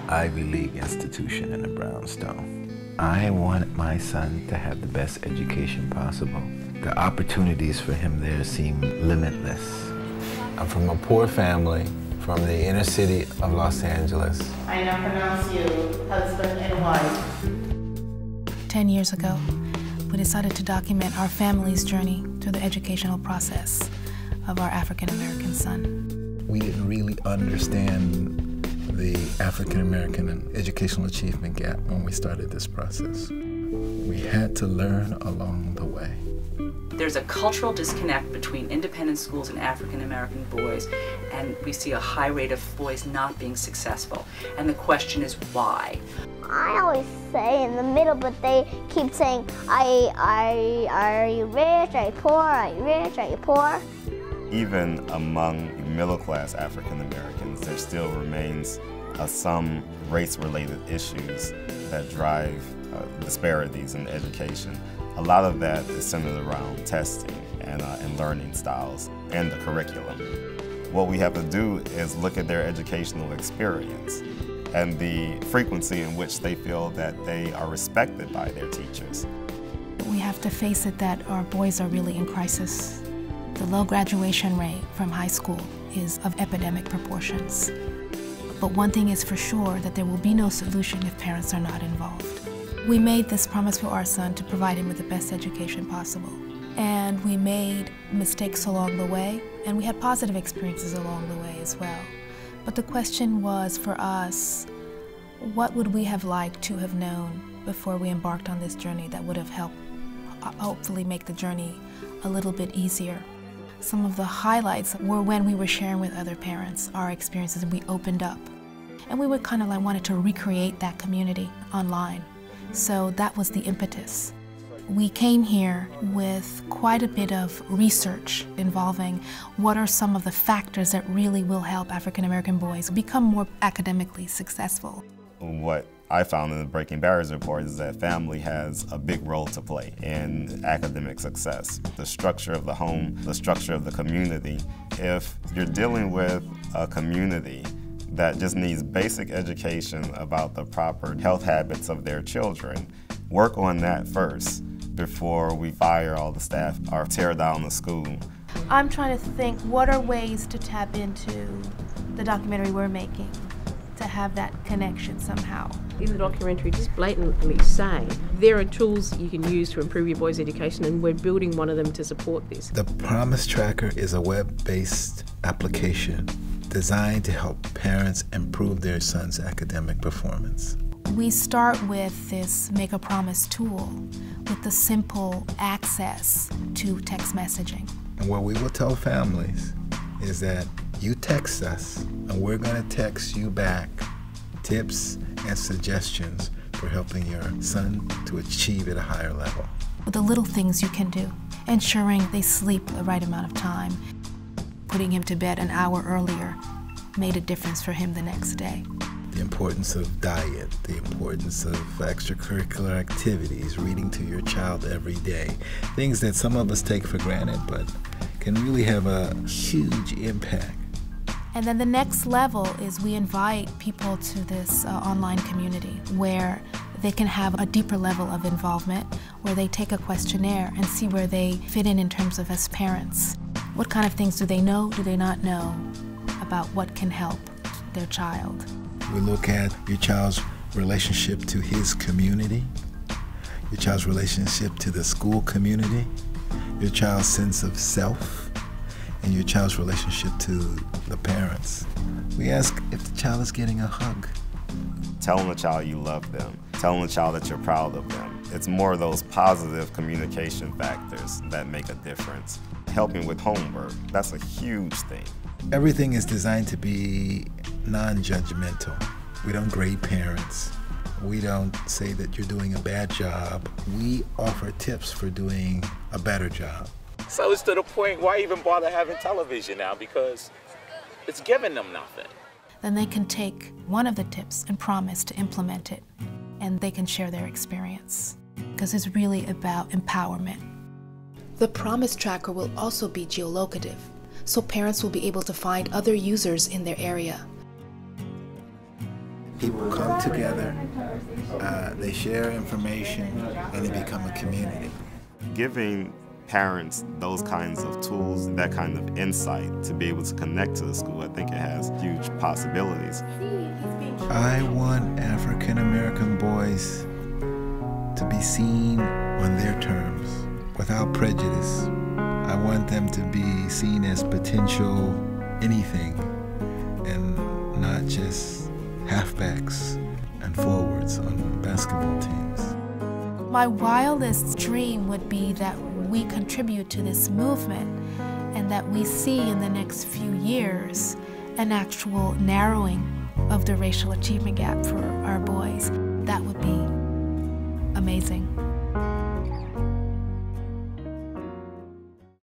Ivy League institution in the brownstone. I want my son to have the best education possible. The opportunities for him there seem limitless. I'm from a poor family from the inner city of Los Angeles. I now pronounce you husband and wife. 10 years ago, we decided to document our family's journey through the educational process of our African-American son. We didn't really understand the African-American educational achievement gap when we started this process. We had to learn along the way. There's a cultural disconnect between independent schools and African-American boys, and we see a high rate of boys not being successful. And the question is why? I always say in the middle, but they keep saying, are you rich, are you poor, are you rich, are you poor? Even among middle-class African-Americans, there still remains some race-related issues that drive disparities in education. A lot of that is centered around testing and learning styles and the curriculum. What we have to do is look at their educational experience and the frequency in which they feel that they are respected by their teachers. We have to face it that our boys are really in crisis. The low graduation rate from high school is of epidemic proportions. But one thing is for sure, that there will be no solution if parents are not involved. We made this promise for our son to provide him with the best education possible. And we made mistakes along the way, and we had positive experiences along the way as well. But the question was for us, what would we have liked to have known before we embarked on this journey that would have helped hopefully make the journey a little bit easier? Some of the highlights were when we were sharing with other parents our experiences, and we opened up. And we would kind of wanted to recreate that community online. So that was the impetus. We came here with quite a bit of research involving what are some of the factors that really will help African-American boys become more academically successful. What I found in the Breaking Barriers report is that family has a big role to play in academic success. The structure of the home, the structure of the community. If you're dealing with a community that just needs basic education about the proper health habits of their children, work on that first before we fire all the staff or tear down the school. I'm trying to think, what are ways to tap into the documentary we're making to have that connection somehow? In the documentary, just blatantly say there are tools you can use to improve your boys' education, and we're building one of them to support this. The Promise Tracker is a web-based application designed to help parents improve their son's academic performance. We start with this Make a Promise tool with the simple access to text messaging. And what we will tell families is that you text us, and we're going to text you back tips and suggestions for helping your son to achieve at a higher level. The little things you can do, ensuring they sleep the right amount of time, putting him to bed an hour earlier made a difference for him the next day. The importance of diet, the importance of extracurricular activities, reading to your child every day, things that some of us take for granted but can really have a huge impact. And then the next level is we invite people to this online community where they can have a deeper level of involvement, where they take a questionnaire and see where they fit in terms of as parents. What kind of things do they know, do they not know about what can help their child? We look at your child's relationship to his community, your child's relationship to the school community, your child's sense of self, and your child's relationship to the parents. We ask if the child is getting a hug. Telling the child you love them, telling the child that you're proud of them. It's more of those positive communication factors that make a difference. Helping with homework, that's a huge thing. Everything is designed to be non-judgmental. We don't grade parents. We don't say that you're doing a bad job. We offer tips for doing a better job. So it's to the point, why even bother having television now? Because it's giving them nothing. Then they can take one of the tips and promise to implement it, and they can share their experience, because it's really about empowerment. The Promise Tracker will also be geolocative, so parents will be able to find other users in their area. People come together, they share information, and they become a community. Giving parents those kinds of tools, that kind of insight to be able to connect to the school, I think it has huge possibilities. I want African American boys to be seen on their terms, without prejudice. I want them to be seen as potential anything and not just halfbacks and forwards on basketball teams. My wildest dream would be that we contribute to this movement and that we see in the next few years an actual narrowing of the racial achievement gap for our boys. That would be amazing.